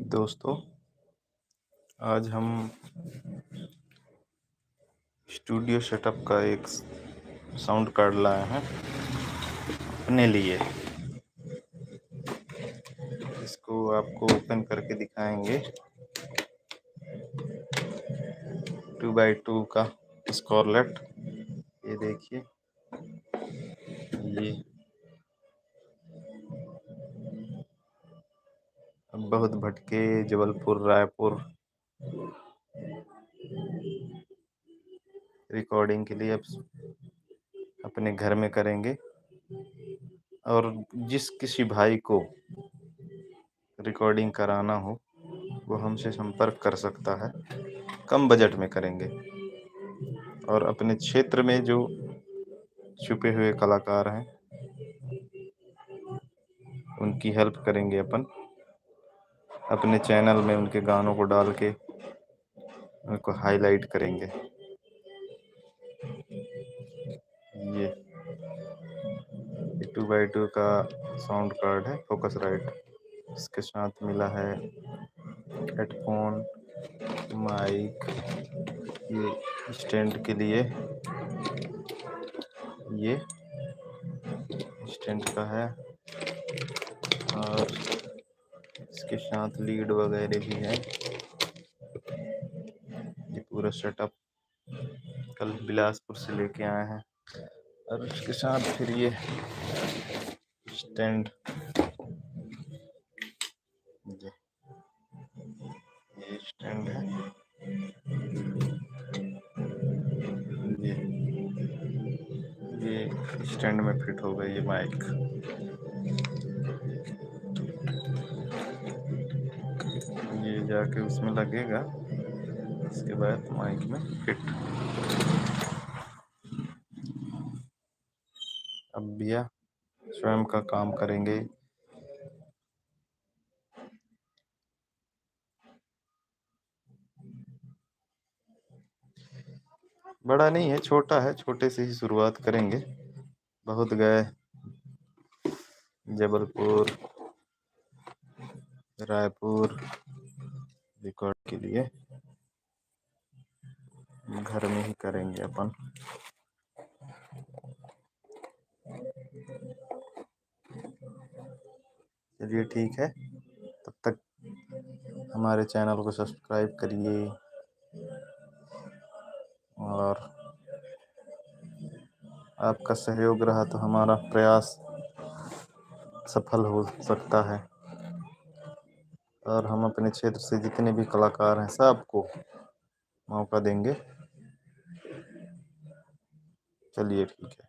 दोस्तों, आज हम स्टूडियो सेटअप का एक साउंड कार्ड लाए हैं अपने लिए। इसको आपको ओपन करके दिखाएंगे। 2x2 का स्कारलेट, ये देखिए। ये बहुत भटके जबलपुर रायपुर रिकॉर्डिंग के लिए अपने घर में करेंगे। और जिस किसी भाई को रिकॉर्डिंग कराना हो वो हमसे संपर्क कर सकता है। कम बजट में करेंगे और अपने क्षेत्र में जो छुपे हुए कलाकार हैं उनकी हेल्प करेंगे। अपने चैनल में उनके गानों को डाल के उनको हाईलाइट करेंगे। ये 2x2 का साउंड कार्ड है, फोकस राइट। इसके साथ मिला है हेडफोन, माइक, ये स्टैंड के लिए ये स्टैंड का है, और इसके साथ लीड वगैरह भी है। ये पूरा सेटअप कल बिलासपुर से लेके आए हैं। और उसके साथ फिर ये स्टैंड, ये स्टैंड है। ये स्टैंड में फिट होगा ये माइक। ये जाके उसमें लगेगा, इसके बाद माइक में फिट। अब भैया स्वयं का काम करेंगे। बड़ा नहीं है, छोटा है, छोटे से ही शुरुआत करेंगे। बहुत गए जबलपुर रायपुर रिकॉर्ड के लिए, घर में ही करेंगे अपन। चलिए ठीक है, तब तक हमारे चैनल को सब्सक्राइब करिए और आपका सहयोग रहा तो हमारा प्रयास सफल हो सकता है। और हम अपने क्षेत्र से जितने भी कलाकार हैं सबको मौका देंगे। चलिए ठीक है।